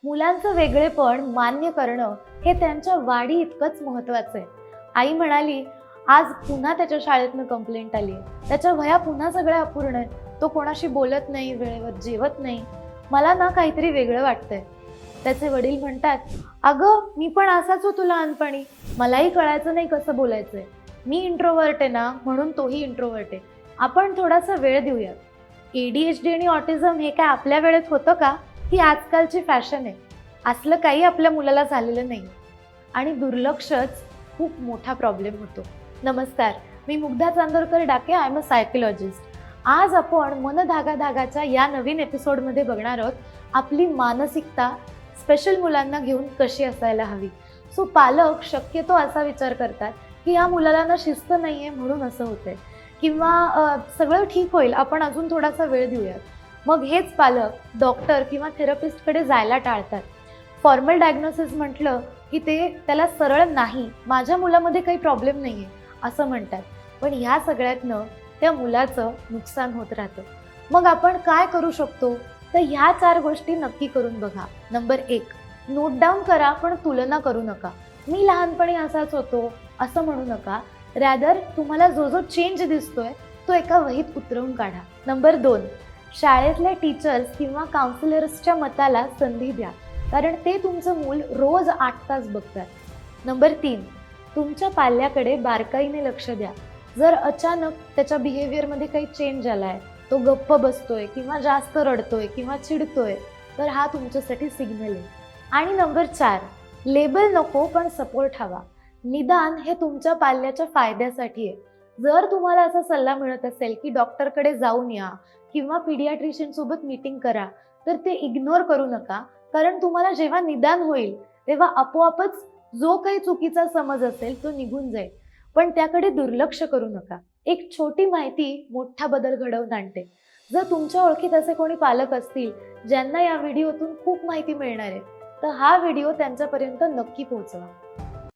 मुलांचं वेगळेपण मान्य करणं हे त्यांच्या वाढी इतकंच महत्वाचं आहे. आई म्हणाली, आज पुन्हा त्याच्या शाळेतनं कंप्लेंट आली आहे, त्याच्या वह्या पुन्हा सगळ्या अपूर्ण आहेत, तो कोणाशी बोलत नाही, वेळेवर जेवत नाही, मला ना काहीतरी वेगळं वाटतंय. त्याचे वडील म्हणतात, अगं मी पण असाच होतो लहानपणी, मलाही कळायचं नाही कसं बोलायचंय. मी इंट्रोवर्ट आहे ना, म्हणून तोही इंट्रोवर्ट आहे, आपण थोडासा वेळ देऊया. ADHD आणि ऑटिझम हे काय आपल्या वेळेत होतं का? ही आजकालची फॅशन आहे. असलं काही आपल्या मुलाला झालेलं नाही आणि दुर्लक्षच खूप मोठा प्रॉब्लेम होतो. नमस्कार, मी मुग्धा चांदोरकर डाके, आय एम अ सायकोलॉजिस्ट. आज आपण मन धागा धागाच्या या नवीन एपिसोडमध्ये बघणार आहोत आपली मानसिकता स्पेशल मुलांना घेऊन कशी असायला हवी. सो पालक शक्यतो असा विचार करतात की या मुलाला ना शिस्त नाही आहे म्हणून असं होतंय, किंवा सगळं ठीक होईल, आपण अजून थोडासा वेळ देऊयात. मग हेच पालक डॉक्टर किंवा थेरपिस्टकडे जायला टाळतात. फॉर्मल डायग्नोसिस म्हटलं की ते त्याला सरळ नाही, माझ्या मुलामध्ये काही प्रॉब्लेम नाही आहे असं म्हणतात. पण ह्या सगळ्यातनं त्या मुलाचं नुकसान होत राहतं. मग आपण काय करू शकतो? तर ह्या 4 गोष्टी नक्की करून बघा. नंबर 1, नोट डाऊन करा, पण तुलना करू नका. मी लहानपणी असाच होतो असं म्हणू नका. रॅदर तुम्हाला जो जो चेंज दिसतोय तो एका वहीत उतरवून काढा. नंबर 2, शाळेतल्या टीचर्स किंवा काउन्सिलर्सच्या मताला संधी द्या, कारण ते तुमचं मूल रोज 8 तास बघतात. नंबर 3, तुमच्या पाल्याकडे बारकाईने लक्ष द्या. जर अचानक त्याच्या बिहेवियरमध्ये काही चेंज आलाय, तो गप्प बसतोय किंवा जास्त रडतोय किंवा चिडतोय, तर हा तुमच्यासाठी सिग्नल आहे. आणि नंबर 4, लेबल नको पण सपोर्ट हवा. निदान हे तुमच्या पाल्याच्या फायद्यासाठी आहे. जर तुम्हाला असा सल्ला मिळत असेल की डॉक्टरकडे जाऊन या किंवा पीडियाट्रिशियन सोबत मीटिंग करा, तर ते इग्नोर करू नका, कारण तुम्हाला जेव्हा निदान होईल तेव्हा आपोआपच जो काही चुकीचा समज असेल तो निघून जाईल. पण त्याकडे दुर्लक्ष करू नका. एक छोटी माहिती मोठा बदल घडवून आणते. जर तुमच्या ओळखीत असे कोणी पालक असतील ज्यांना या व्हिडिओतून खूप माहिती मिळणार आहे, तर हा व्हिडिओ त्यांच्यापर्यंत नक्की पोहोचवा.